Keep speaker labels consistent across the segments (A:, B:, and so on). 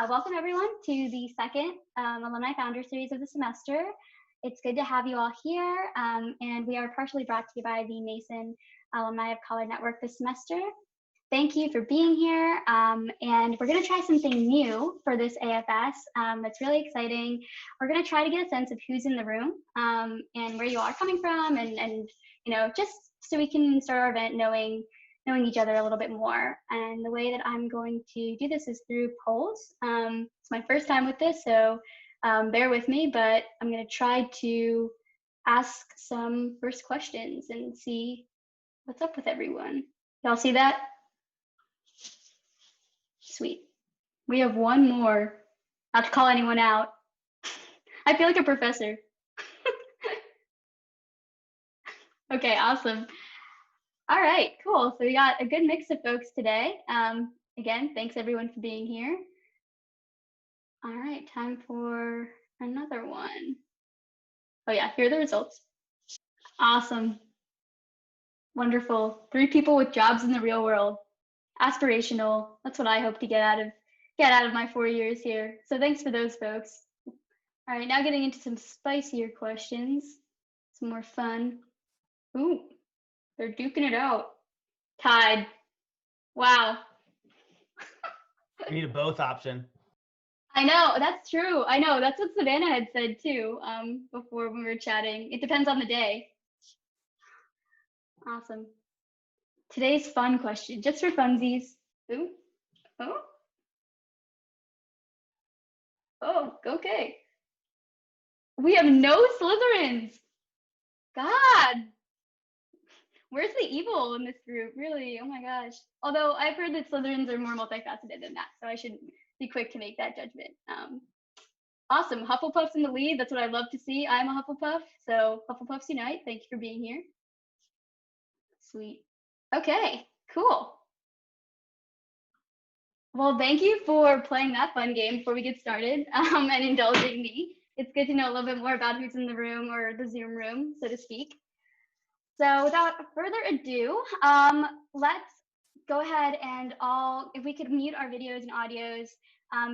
A: Welcome everyone to the second Alumni Founder Series of the semester. It's good to have you all here, and we are partially brought to you by the Mason Alumni of Color Network this semester. Thank you for being here, and we're going to try something new for this AFS. It's really exciting. We're going to try to get a sense of who's in the room and where you all are coming from, and just so we can start our event knowing each other a little bit more. And the way that I'm going to do this is through polls. It's my first time with this, so bear with me, but I'm going to try to ask some first questions and see what's up with everyone. Y'all see that? Sweet. We have one more. Not to call anyone out. I feel like a professor. Okay, awesome. All right, cool. So we got a good mix of folks today. Again, thanks everyone for being here. All right, time for another one. Oh yeah, here are the results. Awesome. Wonderful. 3 people with jobs in the real world. Aspirational. That's what I hope to get out of my 4 years here. So thanks for those folks. All right, now getting into some spicier questions. Some more fun. Ooh, they're duking it out. Tied. Wow.
B: We need a both option.
A: I know, that's true. I know, that's what Savannah had said too, before when we were chatting. It depends on the day. Awesome. Today's fun question, just for funsies. Ooh. Oh. Oh, okay. We have no Slytherins. God. Where's the evil in this group? Really? Oh my gosh. Although I've heard that Slytherins are more multifaceted than that, so I should be quick to make that judgment. Awesome. Hufflepuff's in the lead. That's what I love to see. I'm a Hufflepuff, so Hufflepuffs unite. Thank you for being here. Sweet. Okay, cool. Well, thank you for playing that fun game before we get started and indulging me. It's good to know a little bit more about who's in the room, or the Zoom room, so to speak. So without further ado, let's go ahead and if we could mute our videos and audios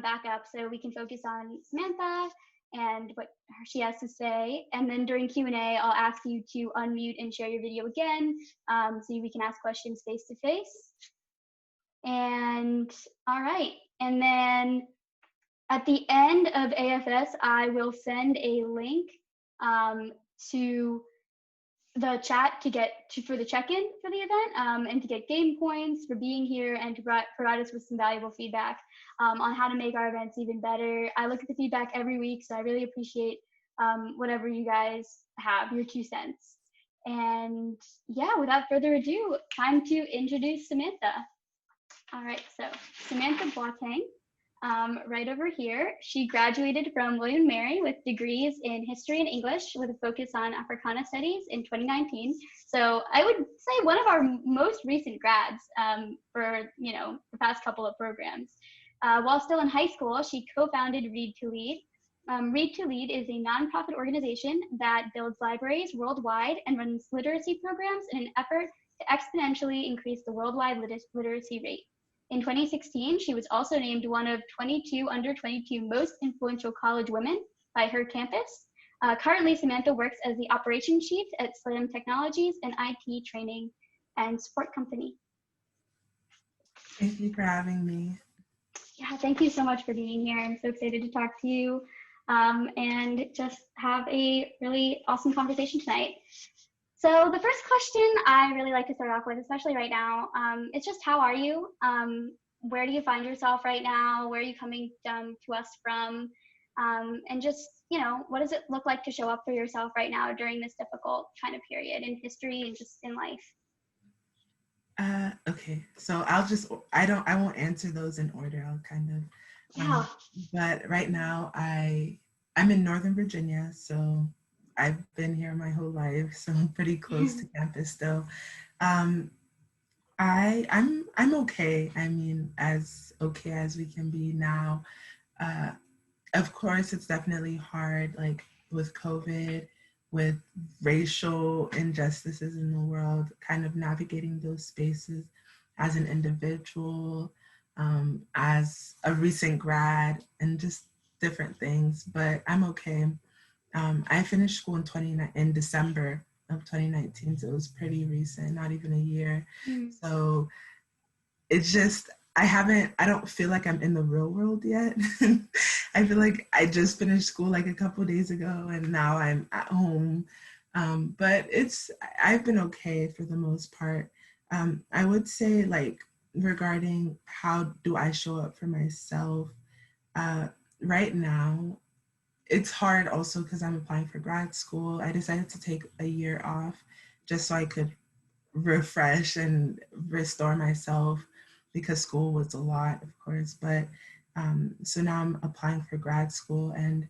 A: back up so we can focus on Samantha and what she has to say. And then during Q&A, I'll ask you to unmute and share your video again so we can ask questions face to face. And all right, and then at the end of AFS, I will send a link to the chat for the check-in for the event and to get game points for being here and to provide us with some valuable feedback on how to make our events even better. I look at the feedback every week, so I really appreciate whatever you guys have, your 2 cents. And yeah, without further ado, time to introduce Samantha. All right, so Samantha Boateng, right over here. She graduated from William & Mary with degrees in history and English with a focus on Africana Studies in 2019. So I would say one of our most recent grads for the past couple of programs. While still in high school, she co-founded Read to Lead. Read to Lead is a nonprofit organization that builds libraries worldwide and runs literacy programs in an effort to exponentially increase the worldwide literacy rate. In 2016, she was also named one of 22 under 22 most influential college women by HerCampus. Currently, Samantha works as the OperationsChief at Slamm Technologies, an IT training and support company.
C: Thank you for having me.
A: Yeah, thank you so much for being here. I'm so excited to talk to you and just have a really awesome conversation tonight. So the first question I really like to start off with, especially right now, it's just how are you? Where do you find yourself right now? Where are you coming to us from? And just, what does it look like to show up for yourself right now during this difficult kind of period in history and just in life?
C: Okay, so I won't answer those in order. I'll kind of, but right now I'm in Northern Virginia, so I've been here my whole life, so I'm pretty close to campus still. I'm okay. I mean, as okay as we can be now. Of course, it's definitely hard, like with COVID, with racial injustices in the world, kind of navigating those spaces as an individual, as a recent grad and just different things, but I'm okay. I finished school in December of 2019, so it was pretty recent, not even a year. So it's just, I don't feel like I'm in the real world yet. I feel like I just finished school like a couple days ago and now I'm at home. But I've been okay for the most part. I would say, like, regarding how do I show up for myself, right now, it's hard also because I'm applying for grad school. I decided to take a year off just so I could refresh and restore myself because school was a lot, of course. But so now I'm applying for grad school and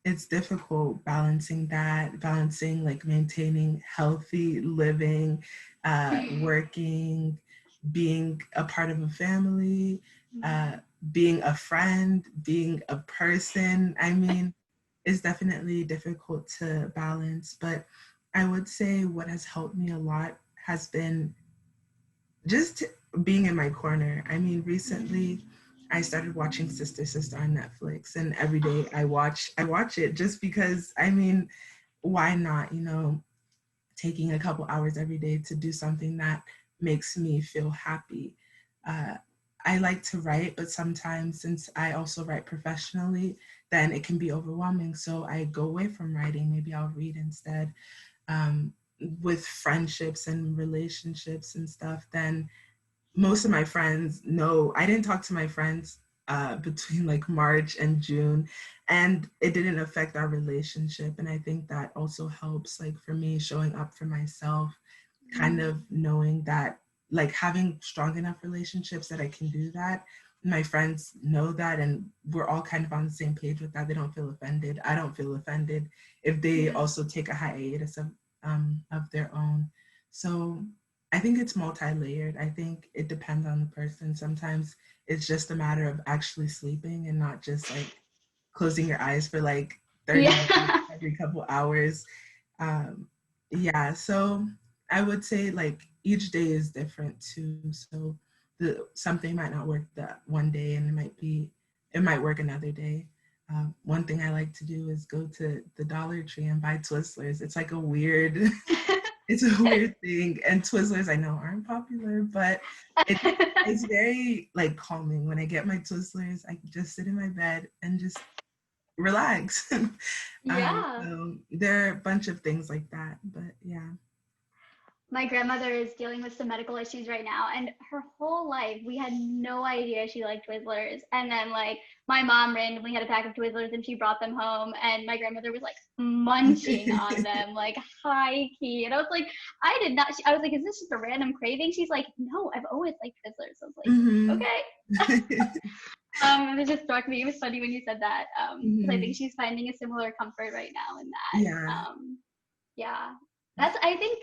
C: it's difficult balancing like maintaining healthy living, working, being a part of a family, being a friend, being a person. I mean, it's definitely difficult to balance, but I would say what has helped me a lot has been just being in my corner. I mean, recently I started watching Sister Sister on Netflix, and every day I watch it just because, I mean, why not, taking a couple hours every day to do something that makes me feel happy. I like to write, but sometimes since I also write professionally, then it can be overwhelming. So I go away from writing. Maybe I'll read instead. With friendships and relationships and stuff, then most of my friends know I didn't talk to my friends between like March and June, and it didn't affect our relationship. And I think that also helps, like, for me showing up for myself, kind of knowing that, like, having strong enough relationships that I can do that. My friends know that, and we're all kind of on the same page with that. They don't feel offended. I don't feel offended if they also take a hiatus of their own. So I think it's multi-layered. I think it depends on the person. Sometimes it's just a matter of actually sleeping and not just like closing your eyes for like 30 minutes every couple hours. Yeah, so I would say like each day is different too. So something might not work that one day and it might work another day. One thing I like to do is go to the Dollar Tree and buy Twizzlers. It's like a weird, it's a weird thing. And Twizzlers, I know, aren't popular, but it's very like calming. When I get my Twizzlers, I can just sit in my bed and just relax. So there are a bunch of things like that, but yeah.
A: My grandmother is dealing with some medical issues right now, and her whole life we had no idea she liked Twizzlers. And then like my mom randomly had a pack of Twizzlers and she brought them home, and my grandmother was like munching on them like high key. And I was like, I did not. I was like, is this just a random craving? She's like, no, I've always liked Twizzlers. I was like, okay. It just struck me. It was funny when you said that, because I think she's finding a similar comfort right now in that. Yeah, that's, I think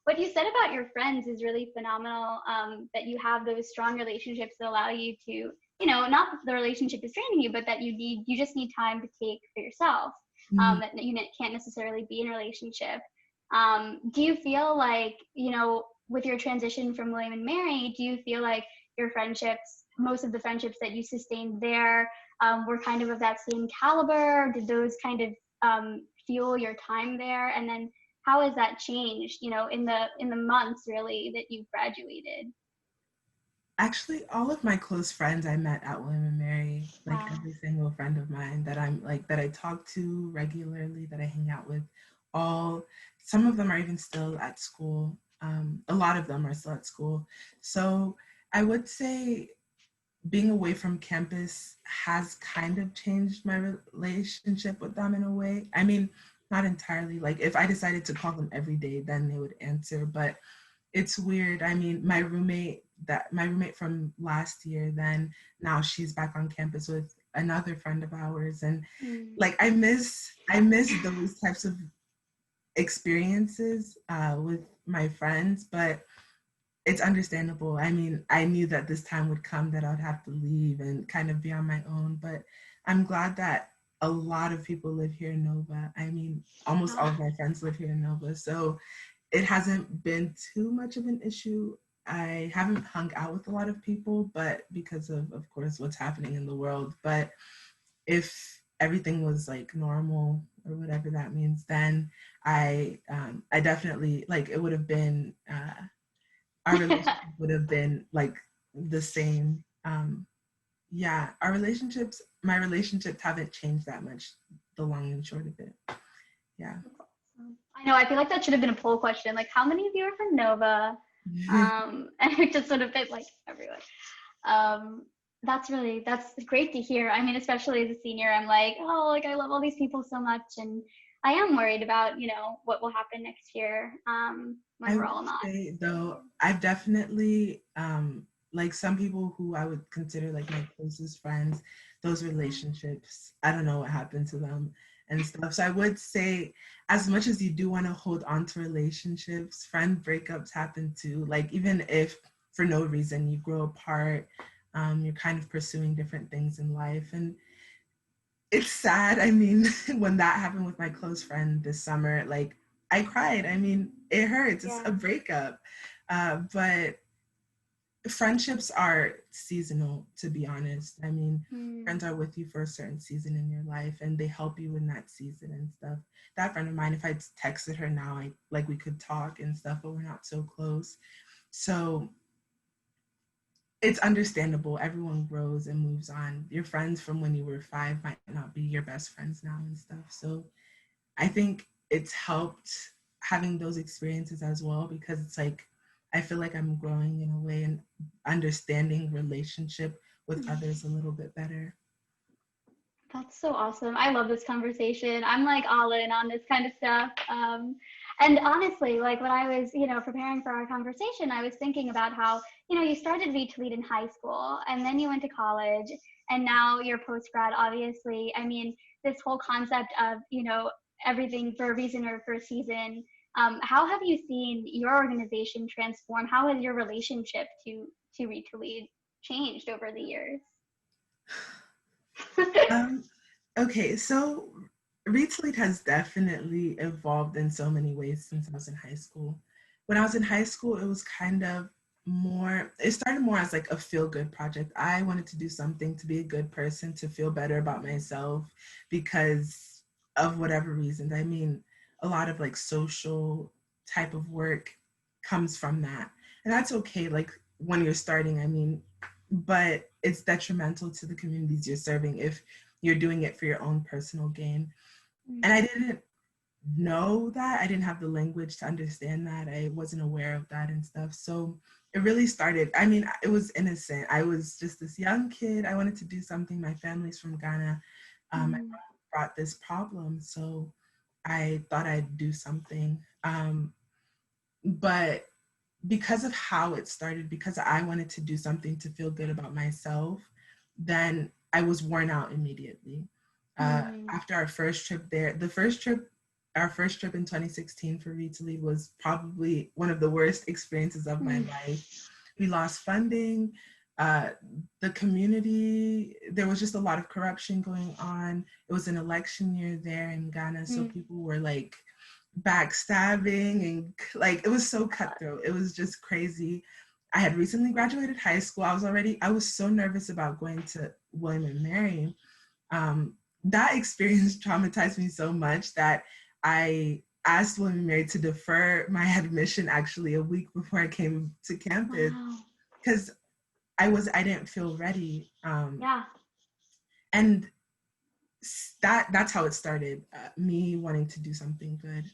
A: what you said about your friends is really phenomenal, that you have those strong relationships that allow you to, not that the relationship is draining you, but that you just need time to take for yourself, that you can't necessarily be in a relationship. Do you feel like, with your transition from William and Mary, do you feel like your friendships, most of the friendships that you sustained there, were kind of that same caliber? Did those kind of fuel your time there? And then how has that changed, in the months really that you've graduated?
C: Actually, all of my close friends I met at William and Mary, like every single friend of mine that I talk to regularly, that I hang out with, some of them are even still at school. A lot of them are still at school. So I would say being away from campus has kind of changed my relationship with them in a way. I mean, not entirely. Like if I decided to call them every day, then they would answer, but it's weird. I mean, my roommate from last year, then now she's back on campus with another friend of ours. And like, I miss those types of experiences with my friends, but it's understandable. I mean, I knew that this time would come that I'd have to leave and kind of be on my own, but I'm glad that a lot of people live here in Nova. I mean, almost all of my friends live here in Nova. So it hasn't been too much of an issue I haven't hung out with a lot of people, but because of course, what's happening in the world. But if everything was like normal or whatever that means, then I definitely like it would have been our relationship would have been like the same. Yeah, my relationships haven't changed that much, the long and short of it. Yeah.
A: I know, I feel like that should have been a poll question. Like, how many of you are from Nova? And it just would have been like everyone. That's great to hear. I mean, especially as a senior, I'm like, oh, like I love all these people so much. And I am worried about, what will happen next year when we're all not.
C: Say, though, I've definitely, like some people who I would consider like my closest friends, those relationships, I don't know what happened to them and stuff. So I would say, as much as you do want to hold on to relationships, friend breakups happen too. Like, even if for no reason you grow apart, you're kind of pursuing different things in life. And it's sad. I mean, when that happened with my close friend this summer, like I cried. I mean, it hurts. It's a breakup. But friendships are seasonal, to be honest. I mean, friends are with you for a certain season in your life and they help you in that season and stuff. That friend of mine, if I texted her now, we could talk and stuff, but we're not so close. So it's understandable. Everyone grows and moves on. Your friends from when you were 5 might not be your best friends now and stuff. So I think it's helped having those experiences as well, because it's like, I feel like I'm growing in a way and understanding relationship with others a little bit better.
A: That's so awesome. I love this conversation. I'm like all in on this kind of stuff. And honestly, like when I was, preparing for our conversation, I was thinking about how, you started Read to Lead in high school and then you went to college and now you're post-grad, obviously. I mean, this whole concept of, everything for a reason or for a season. How have you seen your organization transform? How has your relationship to Read to Lead changed over the years?
C: Okay, so Read to Lead has definitely evolved in so many ways since I was in high school. When I was in high school, it was kind of it started more as like a feel-good project. I wanted to do something to be a good person, to feel better about myself because of whatever reasons. I mean, a lot of like social type of work comes from that. And that's okay, like when you're starting, I mean, but it's detrimental to the communities you're serving if you're doing it for your own personal gain. And I didn't know that. I didn't have the language to understand that. I wasn't aware of that and stuff. So it really started, I mean, it was innocent. I was just this young kid. I wanted to do something. My family's from Ghana. I brought this problem. So I thought I'd do something. But because of how it started, because I wanted to do something to feel good about myself, then I was worn out immediately. After our first trip there, our first trip in 2016 for Read to Lead was probably one of the worst experiences of my life. We lost funding. The community, there was just a lot of corruption going on. It was an election year there in Ghana, so people were like backstabbing and like it was so cutthroat. It was just crazy. I had recently graduated high school. I was so nervous about going to William and Mary. That experience traumatized me so much that I asked William and Mary to defer my admission actually a week before I came to campus because I didn't feel ready. And that's how it started, me wanting to do something good.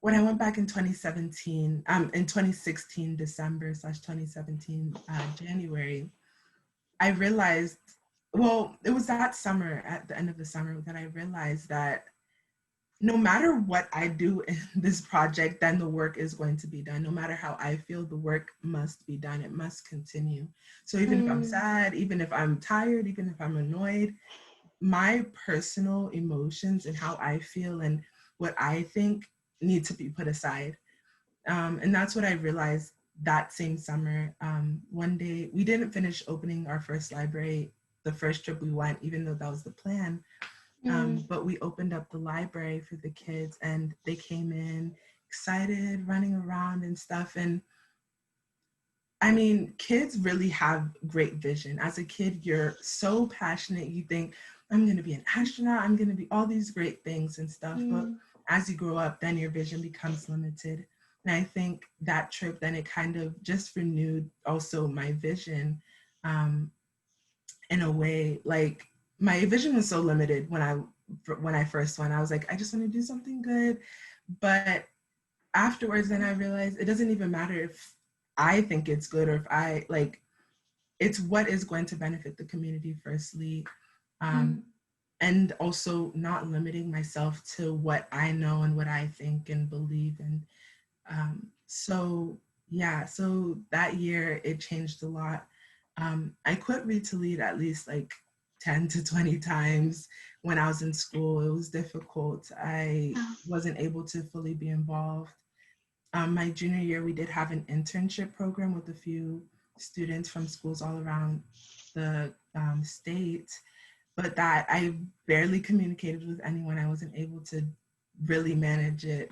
C: When I went back in 2017, in 2016, December/2017, January, I realized, well, it was that summer, at the end of the summer, that I realized that no matter what I do in this project, then the work is going to be done. No matter how I feel, the work must be done. It must continue. So even if I'm sad, even if I'm tired, even if I'm annoyed, my personal emotions and how I feel and what I think need to be put aside. And that's what I realized that same summer. One day, we didn't finish opening our first library the first trip we went, even though that was the plan. But we opened up the library for the kids and they came in excited, running around and stuff. And I mean, kids really have great vision. As a kid, you're so passionate. You think, I'm going to be an astronaut. I'm going to be all these great things and stuff. But as you grow up, then your vision becomes limited. And I think that trip, then it kind of just renewed also my vision in a way. Like, my vision was so limited when I first went. I was like, I just want to do something good. But afterwards, then I realized it doesn't even matter if I think it's good or if I like, it's what is going to benefit the community firstly. And also not limiting myself to what I know and what I think and believe in. So yeah, so that year it changed a lot. I quit Read to Lead at least like 10 to 20 times when I was in school. It was difficult. I wasn't able to fully be involved. My junior year, we did have an internship program with a few students from schools all around the state, but that I barely communicated with anyone. I wasn't able to really manage it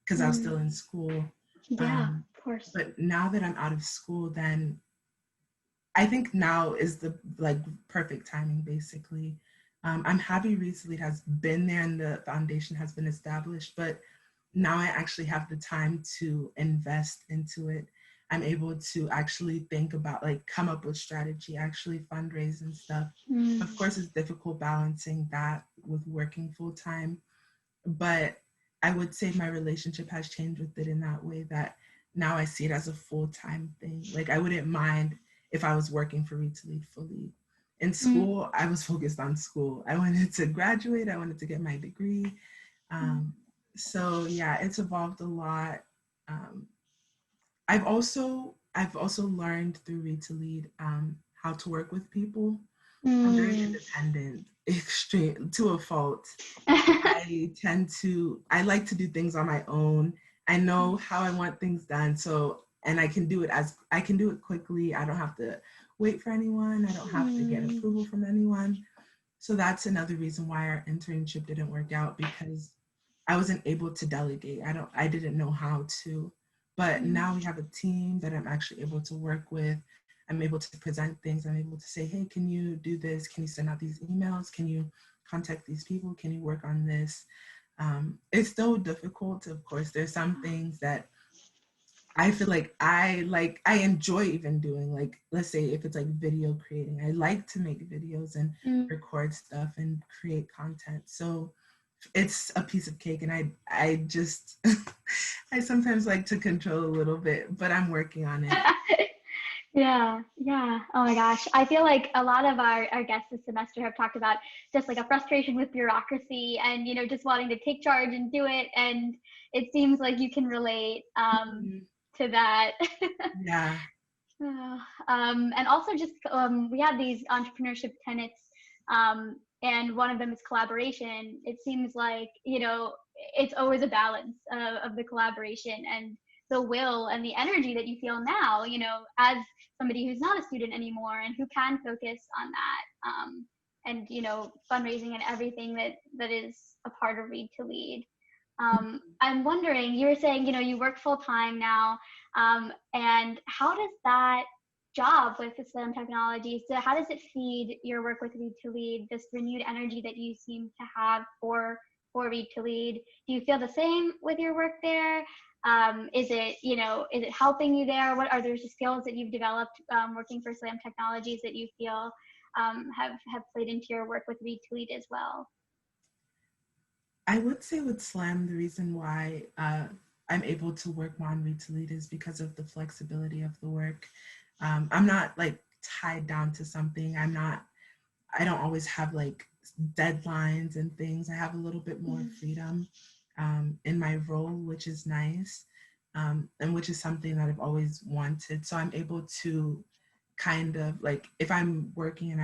C: because I was still in school.
A: Yeah, of course.
C: But now that I'm out of school, then I think now is the like perfect timing, basically. I'm happy Read to Lead has been there and the foundation has been established, but now I actually have the time to invest into it. I'm able to actually think about, like, come up with strategy, actually fundraise and stuff. Of course, it's difficult balancing that with working full time, but I would say my relationship has changed with it in that way that now I see it as a full-time thing. Like, I wouldn't mind if I was working for Read to Lead fully. In school, I was focused on school. I wanted to graduate. I wanted to get my degree. So yeah, it's evolved a lot. I've also learned through Read to Lead how to work with people. I'm very independent, extreme to a fault. I like to do things on my own. I know how I want things done, so, and I can do it quickly. I don't have to wait for anyone. I don't have to get approval from anyone. So that's another reason why our internship didn't work out, because I wasn't able to delegate. I didn't know how to. But now we have a team that I'm actually able to work with. I'm able to present things. I'm able to say, hey, can you do this? Can you send out these emails? Can you contact these people? Can you work on this? It's still difficult. Of course, there's some things that I feel like I enjoy even doing, like, let's say if it's like video creating, I like to make videos and record stuff and create content. So it's a piece of cake, and I just I sometimes like to control a little bit, but I'm working on it.
A: Yeah. Oh my gosh. I feel like a lot of our guests this semester have talked about just like a frustration with bureaucracy and, just wanting to take charge and do it. And it seems like you can relate to that.
C: Yeah.
A: And also just we have these entrepreneurship tenets, and one of them is collaboration. It seems like, it's always a balance of the collaboration and the will and the energy that you feel now, as somebody who's not a student anymore and who can focus on that, and, fundraising and everything that is a part of Read to Lead. I'm wondering, you were saying, you work full time now, and how does that job with the Slamm Technologies, so how does it feed your work with Read to Lead, this renewed energy that you seem to have for Read to Lead? Do you feel the same with your work there? Is it helping you there? What are there skills that you've developed working for Slamm Technologies that you feel have played into your work with Read to Lead as well?
C: I would say with Slamm, the reason why I'm able to work more on Read to Lead is because of the flexibility of the work. I'm not like tied down to something. I don't always have like deadlines and things. I have a little bit more freedom in my role, which is nice, and which is something that I've always wanted. So I'm able to kind of like, if I'm working and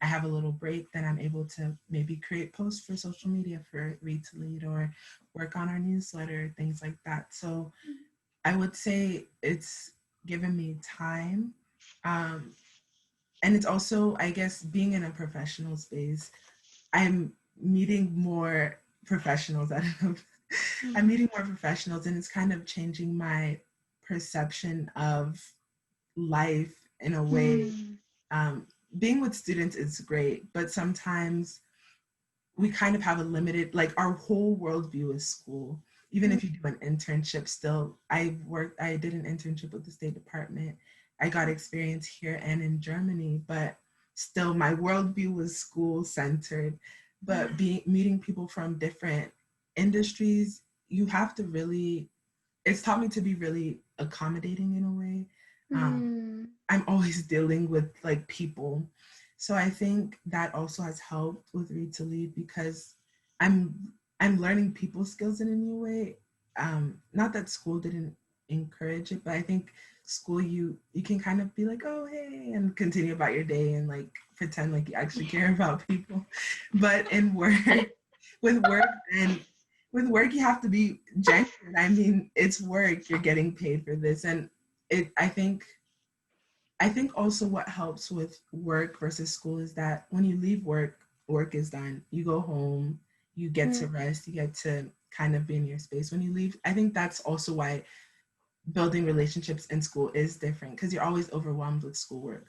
C: I have a little break, then I'm able to maybe create posts for social media for Read to Lead or work on our newsletter, things like that. So I would say it's given me time. And it's also, I guess, being in a professional space, I'm meeting more professionals. I'm meeting more professionals, and it's kind of changing my perception of life in a way. Being with students is great, but sometimes we kind of have a limited, like our whole worldview is school. Even if you do an internship, still, I did an internship with the State Department. I got experience here and in Germany, but still my worldview was school centered. But meeting people from different industries, you have to really, it's taught me to be really accommodating in a way. I'm always dealing with like people. So I think that also has helped with Read to Lead because I'm learning people skills in a new way. Not that school didn't encourage it, but I think school you can kind of be like, oh hey, and continue about your day and like pretend like you actually care about people. But in work, with work and with work you have to be genuine. I mean, it's work, you're getting paid for this. And I think also what helps with work versus school is that when you leave work, work is done. You go home, you get to rest, you get to kind of be in your space. When you leave, I think that's also why building relationships in school is different because you're always overwhelmed with schoolwork.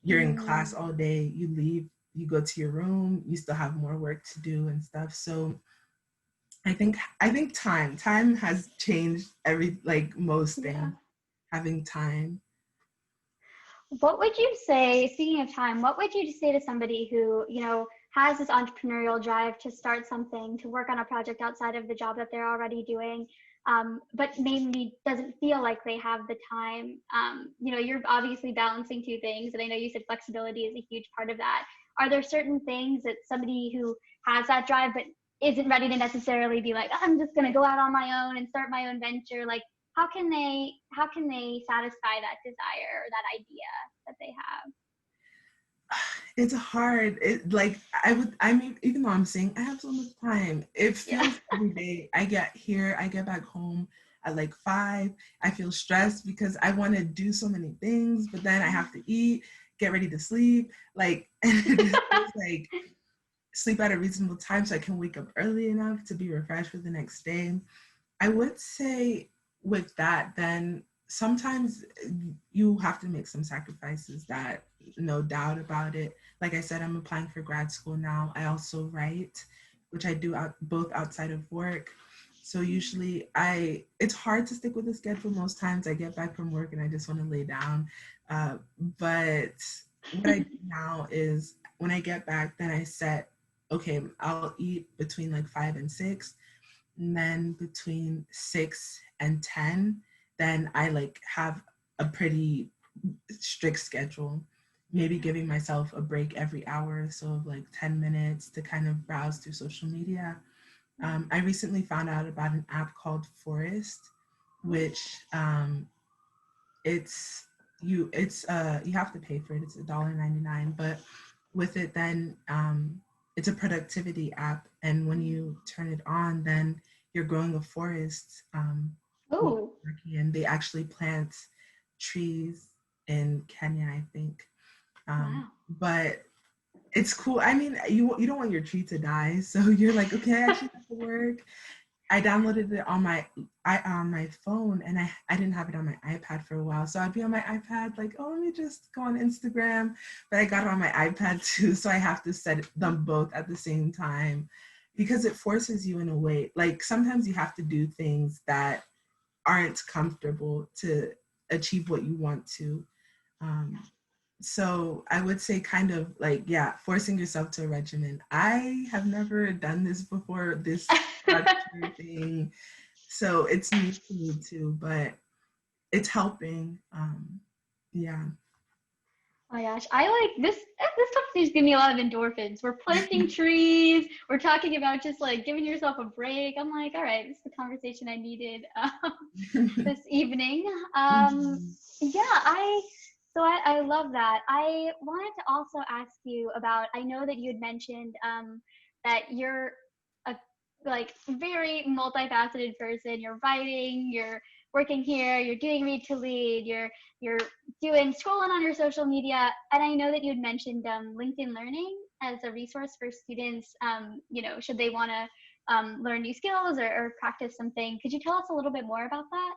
C: You're in class all day, you leave, you go to your room, you still have more work to do and stuff. So I think time has changed most things. Having time.
A: What would you say, speaking of time, what would you say to somebody who, has this entrepreneurial drive to start something, to work on a project outside of the job that they're already doing, but maybe doesn't feel like they have the time? You're obviously balancing two things, and I know you said flexibility is a huge part of that. Are there certain things that somebody who has that drive but isn't ready to necessarily be like, I'm just going to go out on my own and start my own venture, like, how can they satisfy that desire or that idea that they have?
C: It's hard. I mean, even though I'm saying I have so much time, it feels every day. I get back home at like 5. I feel stressed because I want to do so many things, but then I have to eat, get ready to sleep, and it just feels like sleep at a reasonable time so I can wake up early enough to be refreshed for the next day. I would say with that, then sometimes you have to make some sacrifices, that no doubt about it. Like I said, I'm applying for grad school now. I also write, which I do both outside of work. So usually it's hard to stick with a schedule. Most times I get back from work and I just want to lay down. But what I do now is when I get back, then I set, okay, I'll eat between like 5 and 6. And then between 6 and 10, then I have a pretty strict schedule, maybe giving myself a break every hour, so of like 10 minutes to kind of browse through social media. I recently found out about an app called Forest, which you have to pay for it. It's $1.99, but with it, then it's a productivity app, and when you turn it on, then you're growing a forest. And they actually plant trees in Kenya, I think.
A: Wow.
C: But it's cool. I mean, you don't want your tree to die, so you're like, okay, I actually have to work. I downloaded it on my phone, and I didn't have it on my iPad for a while. So I'd be on my iPad like, oh, let me just go on Instagram. But I got it on my iPad too, so I have to set them both at the same time because it forces you in a way. Like sometimes you have to do things that aren't comfortable to achieve what you want to. So I would say kind of forcing yourself to a regimen. I have never done this before, this structure thing. So it's new to me too, but it's helping. Yeah.
A: Oh my gosh, I like this. This conversation gives me a lot of endorphins. We're planting trees. We're talking about just like giving yourself a break. I'm like, all right, this is the conversation I needed this evening. I love that. I wanted to also ask you about. I know that you had mentioned that you're a very multifaceted person. You're writing. You're working here. You're doing Read to Lead. You're doing scrolling on your social media, and I know that you had mentioned LinkedIn Learning as a resource for students, should they want to learn new skills or practice something. Could you tell us a little bit more about that?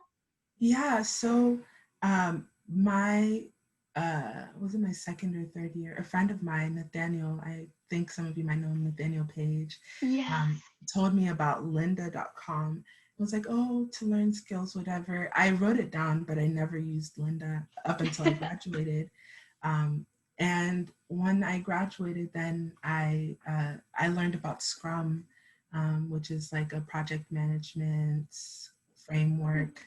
C: Yeah, so my was it my second or third year, a friend of mine, Nathaniel, I think some of you might know him, Nathaniel Page,
A: Yes.
C: told me about lynda.com. It was like, oh, to learn skills, whatever. I wrote it down, but I never used Lynda up until I graduated. And when I graduated, then I learned about Scrum, which is like a project management framework.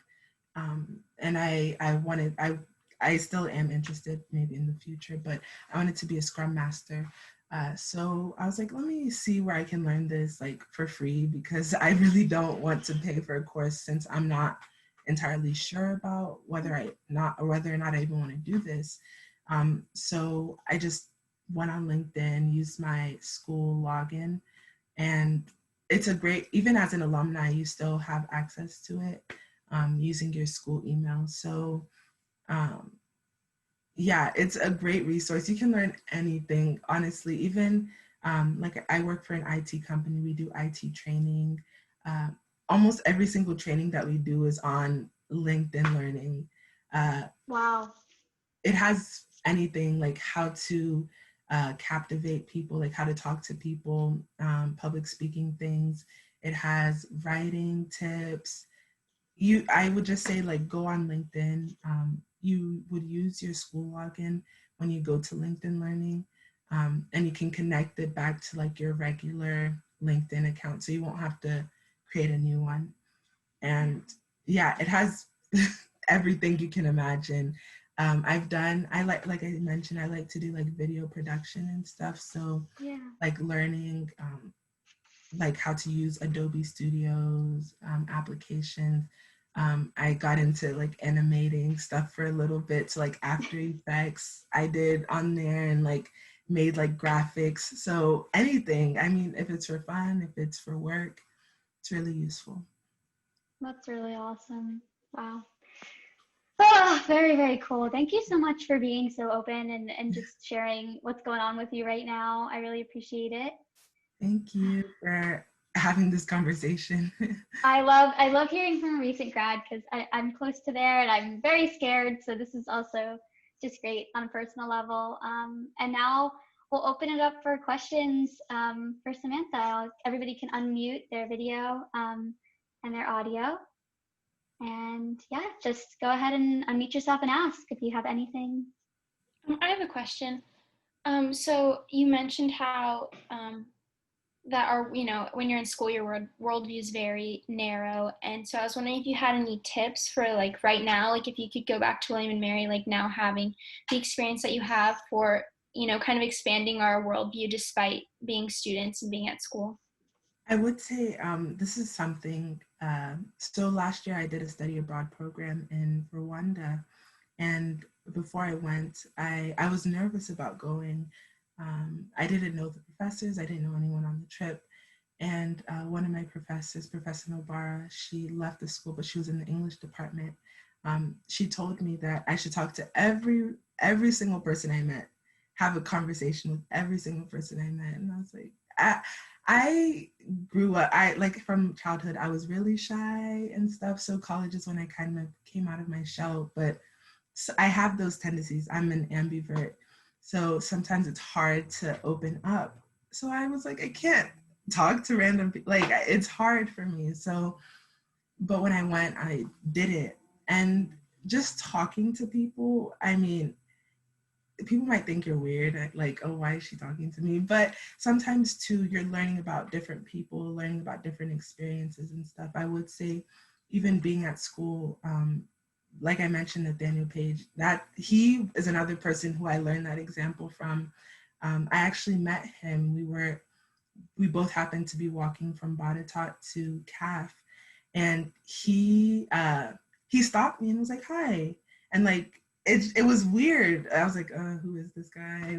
C: And I still am interested maybe in the future, but I wanted to be a Scrum Master. So I was like, let me see where I can learn this like for free, because I really don't want to pay for a course since I'm not entirely sure about whether or not I even want to do this. So I just went on LinkedIn, used my school login, and it's a great, even as an alumni, you still have access to it using your school email. So yeah, it's a great resource. You can learn anything, honestly. Even like I work for an IT company, we do IT training. Almost every single training that we do is on LinkedIn Learning.
A: Wow.
C: It has anything like how to captivate people, like how to talk to people, public speaking things. It has writing tips. I would just say like go on LinkedIn. You would use your school login when you go to LinkedIn Learning, and you can connect it back to like your regular LinkedIn account, so you won't have to create a new one. And yeah, it has everything you can imagine. I like I mentioned, I like to do like video production and stuff. So
A: Yeah.
C: like learning like how to use Adobe Studios applications. I got into like animating stuff for a little bit. So like After Effects I did on there, and like made like graphics. So anything, I mean, if it's for fun, if it's for work, it's really useful.
A: That's really awesome. Wow. Oh, very, very cool. Thank you so much for being so open and just sharing what's going on with you right now. I really appreciate it.
C: Thank you for having this conversation.
A: I love hearing from a recent grad because I'm close to there and I'm very scared. So this is also just great on a personal level. And now we'll open it up for questions for Samantha. Everybody can unmute their video and their audio. And yeah, just go ahead and unmute yourself and ask if you have anything.
D: I have a question. So you mentioned how that are, when you're in school, your worldview is very narrow. And so I was wondering if you had any tips for like right now, like if you could go back to William and Mary, like now having the experience that you have for, kind of expanding our worldview despite being students and being at school.
C: I would say this is something, so last year I did a study abroad program in Rwanda, and before I went, I was nervous about going. I didn't know the professors, I didn't know anyone on the trip, and one of my professors, Professor Nobara, she left the school, but she was in the English department. She told me that I should talk to every single person I met, have a conversation with every single person I met, and I was like, I grew up, from childhood, I was really shy and stuff. So college is when I kind of came out of my shell, but I have those tendencies. I'm an ambivert. So sometimes it's hard to open up. So I was like, I can't talk to random people. Like it's hard for me. So, but when I went, I did it. And just talking to people, I mean, people might think you're weird, like, oh, why is she talking to me? But sometimes too, you're learning about different people, learning about different experiences and stuff. I would say even being at school, like I mentioned, Nathaniel Page, that he is another person who I learned that example from. I actually met him. We both happened to be walking from Botetourt to CAF, and he stopped me and was like, hi. And like, it was weird. I was like, who is this guy?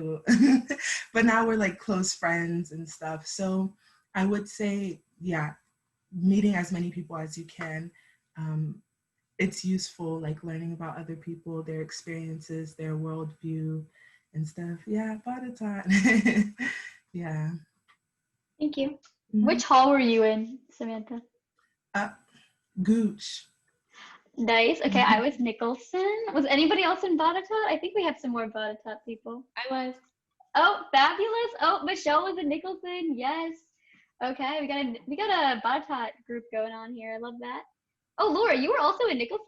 C: But now we're like close friends and stuff. So I would say, yeah, meeting as many people as you can. It's useful, like learning about other people, their experiences, their worldview and stuff. Yeah, Botetourt. Yeah.
D: Thank you.
C: Mm-hmm.
A: Which hall were you in, Samantha?
C: Gooch.
A: Nice. Okay, I was Nicholson. Was anybody else in Botetourt? I think we have some more Botetourt people.
E: I was.
A: Oh, fabulous. Oh, Michelle was in Nicholson. Yes. Okay, we got a Botetourt group going on here. I love that. Oh, Laura, you were also in Nicholson?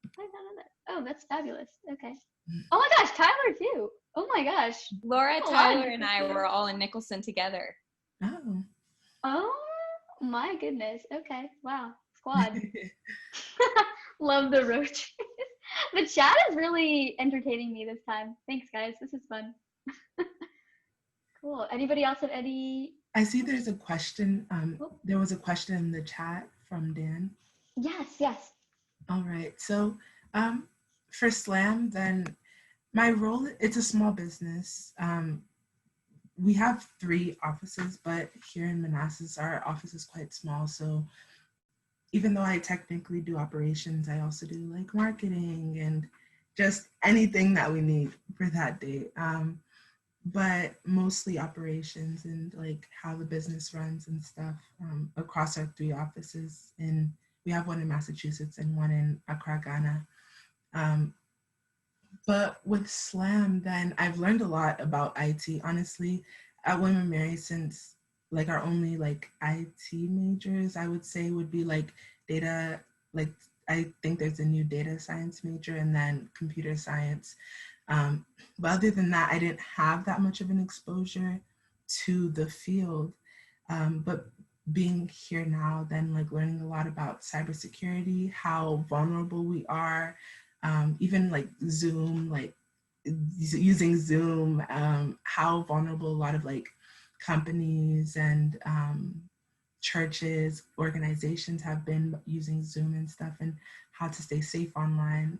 A: I did not know that. Oh, that's fabulous. Okay. Oh my gosh, Tyler too. Oh my gosh.
E: Laura,
A: Oh,
E: Tyler,
A: wow.
E: and I were all in Nicholson together.
C: Oh.
A: Oh my goodness. Okay. Wow. Squad. Love the road trips. The chat is really entertaining me this time. Thanks, guys. This is fun. Cool. Anybody else have any?
C: I see there's a question. There was a question in the chat from Dan.
A: Yes.
C: All right. So for Slamm, then my role, it's a small business. We have 3 offices, but here in Manassas, our office is quite small. So even though I technically do operations, I also do like marketing and just anything that we need for that day. But mostly operations and like how the business runs and stuff across our 3 offices. And we have one in Massachusetts and one in Accra, Ghana. But with Slamm, then I've learned a lot about IT. Honestly, at Women Mary, since like our only like IT majors, I would say would be like data, like I think there's a new data science major and then computer science. But other than that, I didn't have that much of an exposure to the field. But being here now, then like learning a lot about cybersecurity, how vulnerable we are, even like Zoom, like using Zoom, how vulnerable a lot of like companies and churches, organizations have been using Zoom and stuff, and how to stay safe online.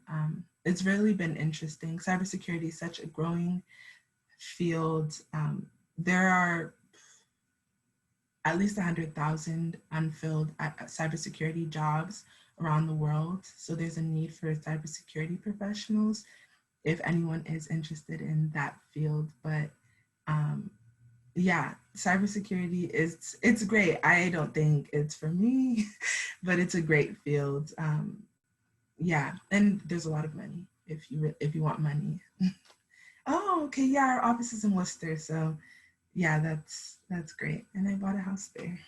C: It's really been interesting. Cybersecurity is such a growing field. There are at least 100,000 unfilled cybersecurity jobs around the world. So there's a need for cybersecurity professionals if anyone is interested in that field. But yeah, cybersecurity it's great. I don't think it's for me, but it's a great field. Yeah, and there's a lot of money if you want money. Oh, okay, yeah, our office is in Worcester, so yeah, that's great. And I bought a house there.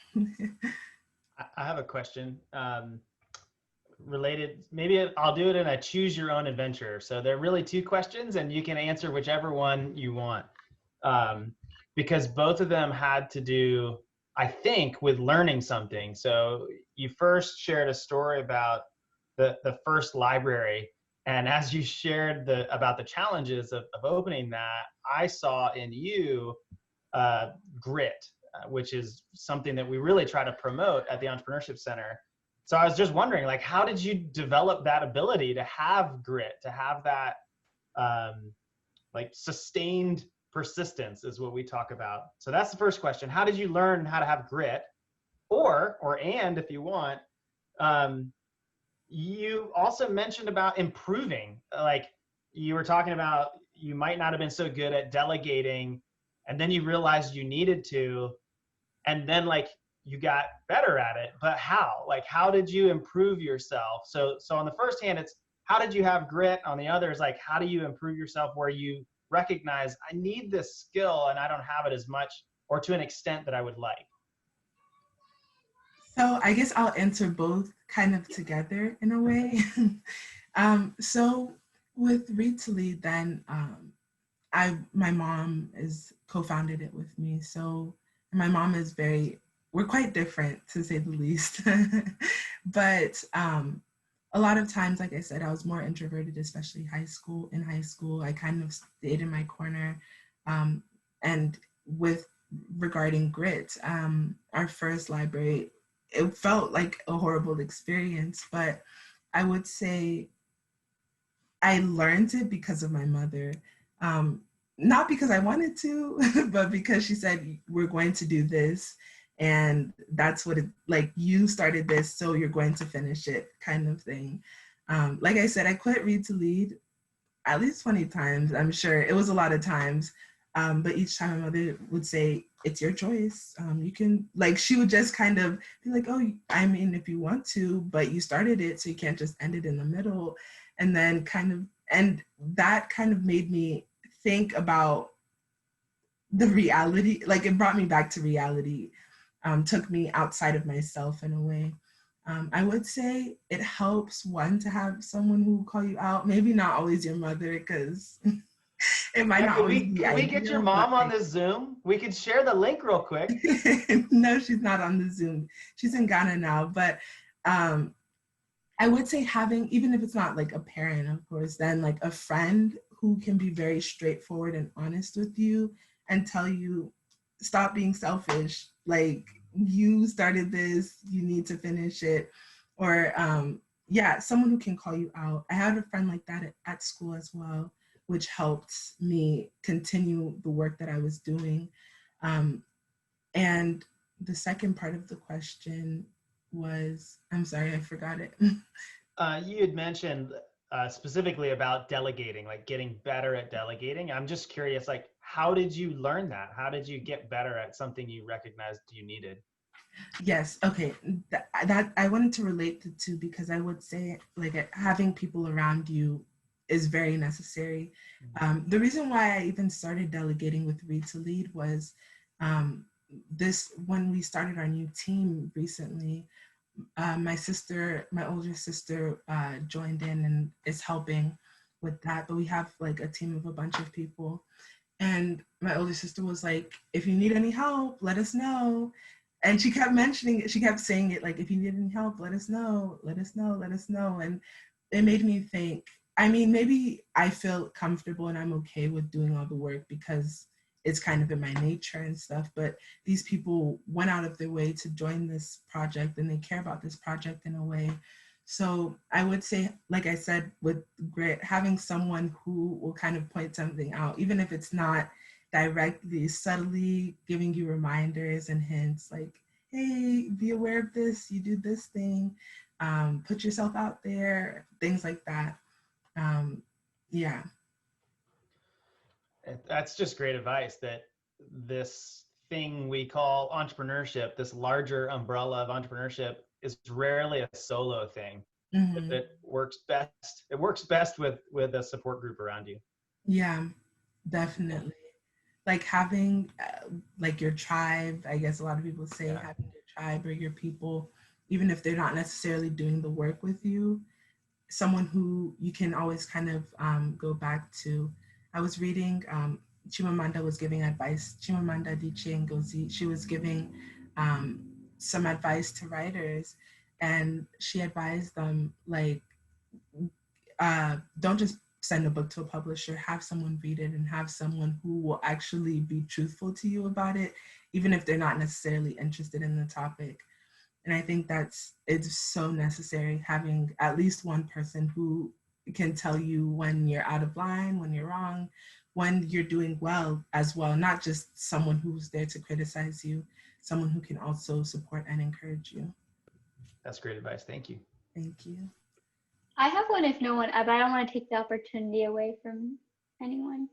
B: I have a question related. Maybe I'll do it in a choose your own adventure. So there are really 2 questions, and you can answer whichever one you want. Because both of them had to do, I think, with learning something. So you first shared a story about the first library. And as you shared about the challenges of opening that, I saw in you grit, which is something that we really try to promote at the Entrepreneurship Center. So I was just wondering, like, how did you develop that ability to have grit, to have that like sustained persistence is what we talk about. So that's the first question. How did you learn how to have grit? And if you want, you also mentioned about improving. Like you were talking about, you might not have been so good at delegating, and then you realized you needed to, and then like you got better at it. But how? Like, how did you improve yourself? So on the first hand, it's how did you have grit? On the other is like, how do you improve yourself where you recognize I need this skill and I don't have it as much or to an extent that I would like?
C: So I guess I'll answer both kind of together in a way. So with Read to Lead, then my mom is co-founded it with me. So my mom is we're quite different to say the least. But a lot of times, like I said, I was more introverted, especially in high school. I kind of stayed in my corner. And regarding grit, our first library, it felt like a horrible experience, but I would say I learned it because of my mother. Not because I wanted to, but because she said, we're going to do this. And that's what you started this, so you're going to finish it kind of thing. Like I said, I quit Read to Lead at least 20 times, I'm sure. It was a lot of times. But each time my mother would say, it's your choice. You can, like, she would just kind of be like, oh, I mean, if you want to, but you started it, so you can't just end it in the middle. And then and that kind of made me think about the reality, like it brought me back to reality, took me outside of myself in a way. I would say it helps, one, to have someone who will call you out, maybe not always your mother, because it might not always be
B: Could we get your mom on this Zoom? We could share the link real quick.
C: No, she's not on the Zoom. She's in Ghana now. But I would say having, even if it's not like a parent, of course, then like a friend who can be very straightforward and honest with you and tell you, stop being selfish. Like, you started this, you need to finish it. Or yeah, someone who can call you out. I had a friend like that at school as well, which helped me continue the work that I was doing. And the second part of the question was, I'm sorry, I forgot it.
B: You had mentioned specifically about delegating, like getting better at delegating. I'm just curious, like, how did you learn that? How did you get better at something you recognized you needed?
C: Yes, okay. That I wanted to relate the two, because I would say like having people around you is very necessary. The reason why I even started delegating with Read to Lead was when we started our new team recently, my older sister joined in and is helping with that, but we have like a team of a bunch of people. And my older sister was like, if you need any help, let us know. And she kept mentioning it, she kept saying it, like, if you need any help, let us know, let us know, let us know. And it made me think, I mean, maybe I feel comfortable and I'm okay with doing all the work because it's kind of in my nature and stuff, but these people went out of their way to join this project and they care about this project in a way. So I would say, like I said, with Grit, having someone who will kind of point something out, even if it's not directly, subtly giving you reminders and hints like, hey, be aware of this, you do this thing, put yourself out there, things like that. Yeah.
B: That's just great advice, that this thing we call entrepreneurship, this larger umbrella of entrepreneurship, is rarely a solo thing.
C: Mm-hmm.
B: It works best with a support group around you.
C: Yeah, definitely. Like having like your tribe, I guess a lot of people say, having your tribe or your people, even if they're not necessarily doing the work with you, someone who you can always kind of go back to. I was reading, Chimamanda was giving advice, Chimamanda Adichie Ngozi, she was giving some advice to writers, and she advised them, like, don't just send a book to a publisher, have someone read it and have someone who will actually be truthful to you about it, even if they're not necessarily interested in the topic. And I think it's so necessary, having at least one person who can tell you when you're out of line, when you're wrong, when you're doing well as well, not just someone who's there to criticize you, someone who can also support and encourage you.
B: That's great advice. Thank you.
C: Thank you.
A: I have one if no one, but I don't want to take the opportunity away from anyone.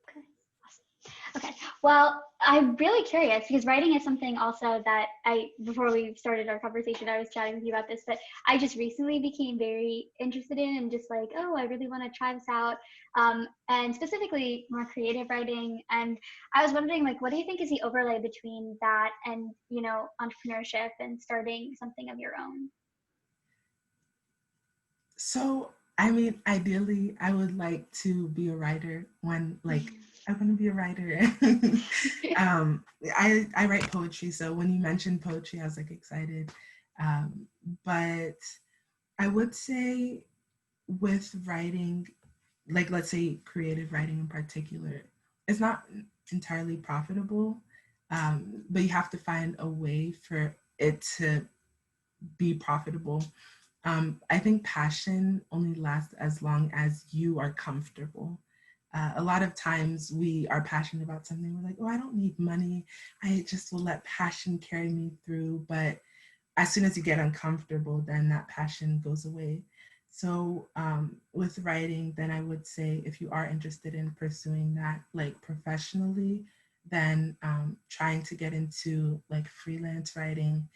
A: Okay, awesome. Okay, well, I'm really curious because writing is something also that before we started our conversation, I was chatting with you about this, but I just recently became very interested in and just like, oh, I really want to try this out. And specifically more creative writing. And I was wondering, like, what do you think is the overlay between that and, entrepreneurship and starting something of your own?
C: So, I mean, ideally, I would like to be a writer when, like, I want to be a writer. I write poetry. So when you mentioned poetry, I was like excited. But I would say with writing, like, let's say creative writing in particular, it's not entirely profitable, but you have to find a way for it to be profitable. I think passion only lasts as long as you are comfortable. A lot of times we are passionate about something. We're like, oh, I don't need money. I just will let passion carry me through. But as soon as you get uncomfortable, then that passion goes away. So with writing, then I would say if you are interested in pursuing that like professionally, then trying to get into like freelance writing,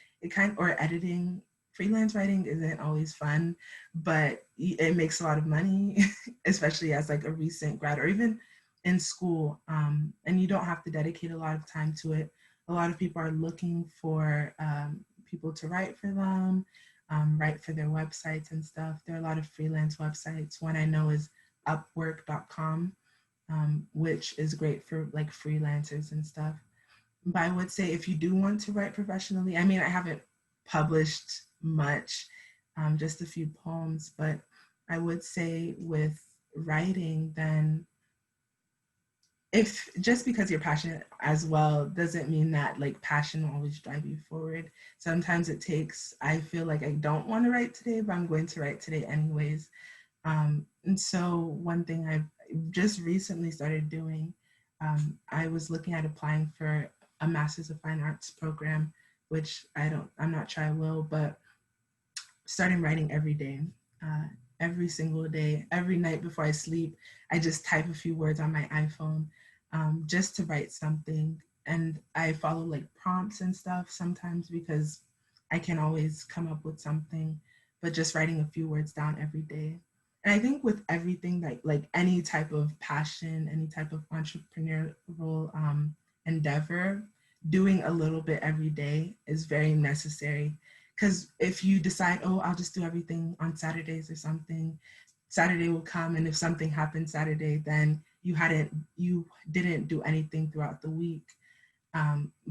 C: or editing. Freelance writing isn't always fun, but it makes a lot of money, especially as like a recent grad or even in school. And you don't have to dedicate a lot of time to it. A lot of people are looking for people to write for them, write for their websites and stuff. There are a lot of freelance websites. One I know is Upwork.com, which is great for like freelancers and stuff. But I would say if you do want to write professionally, I mean, I haven't published much, just a few poems, but I would say with writing, then if just because you're passionate as well doesn't mean that like passion will always drive you forward. Sometimes it takes, I feel like I don't want to write today, but I'm going to write today anyways. And so one thing I've just recently started doing, I was looking at applying for a Master's of Fine Arts program, which I'm not sure I will, but starting writing every day, every single day, every night before I sleep, I just type a few words on my iPhone, just to write something. And I follow like prompts and stuff sometimes because I can't always come up with something, but just writing a few words down every day. And I think with everything like any type of passion, any type of entrepreneurial endeavor, doing a little bit every day is very necessary. Because if you decide, oh, I'll just do everything on Saturdays or something, Saturday will come, and if something happens Saturday, then you didn't do anything throughout the week.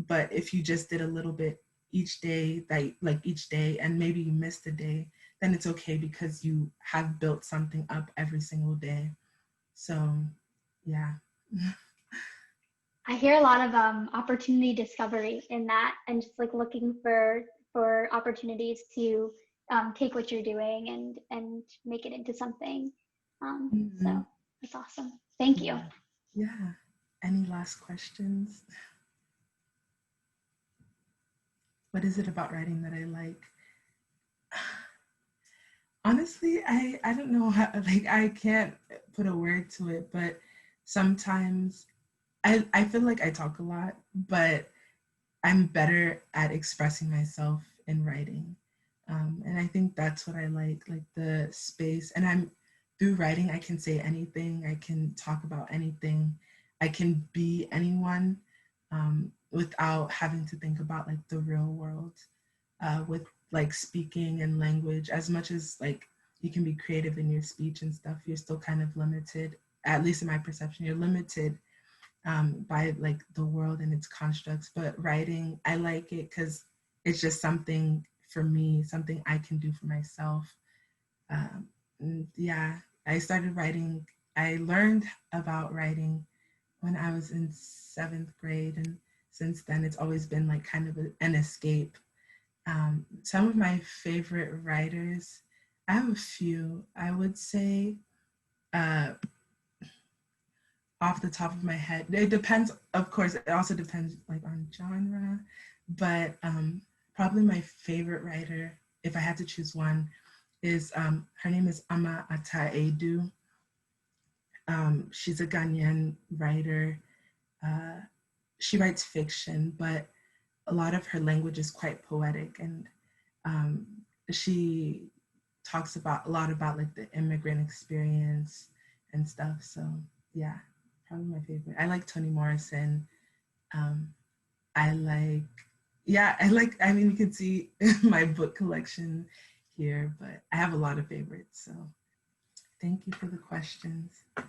C: But if you just did a little bit each day, each day, and maybe you missed a day, then it's okay because you have built something up every single day. So, yeah.
A: I hear a lot of opportunity discovery in that, and just like looking for opportunities to take what you're doing and make it into something. So that's awesome. Thank you.
C: Yeah. Any last questions? What is it about writing that I like? Honestly, I don't know how, like, I can't put a word to it, but sometimes I feel like I talk a lot, but I'm better at expressing myself in writing. And I think that's what I like the space. And through writing, I can say anything, I can talk about anything, I can be anyone, without having to think about like the real world. With like speaking and language, as much as like you can be creative in your speech and stuff, you're still kind of limited, at least in my perception, you're limited by like the world and its constructs. But writing, I like it because it's just something for me, something I can do for myself. Yeah, I started writing, I learned about writing when I was in 7th grade, and since then it's always been like kind of an escape. Some of my favorite writers, I have a few. I would say off the top of my head, it depends, of course, it also depends like on genre, but probably my favorite writer, if I had to choose one, is her name is Ama Ata Edu. She's a Ghanaian writer. She writes fiction, but a lot of her language is quite poetic, and she talks a lot about like the immigrant experience and stuff. So yeah, probably my favorite. I like Toni Morrison. I mean, you can see my book collection here, but I have a lot of favorites. So thank you for the questions.
A: All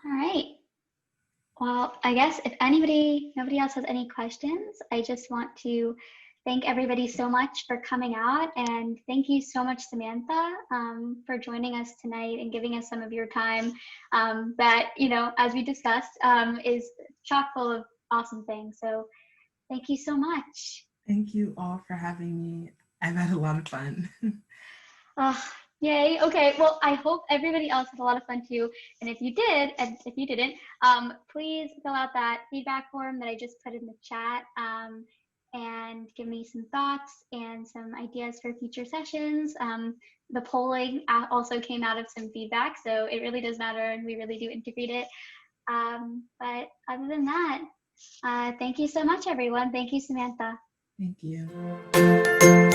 A: right. Well, I guess if nobody else has any questions, I just want to thank everybody so much for coming out, and thank you so much, Samantha, for joining us tonight and giving us some of your time that, as we discussed, is chock full of awesome things. So thank you so much.
C: Thank you all for having me. I've had a lot of fun.
A: Yay. Okay. Well, I hope everybody else had a lot of fun too. And if you did, and if you didn't, please fill out that feedback form that I just put in the chat. and give me some thoughts and some ideas for future sessions. The polling also came out of some feedback, so it really does matter, and we really do integrate it. But other than that, thank you so much, everyone. Thank you, Samantha.
C: Thank you.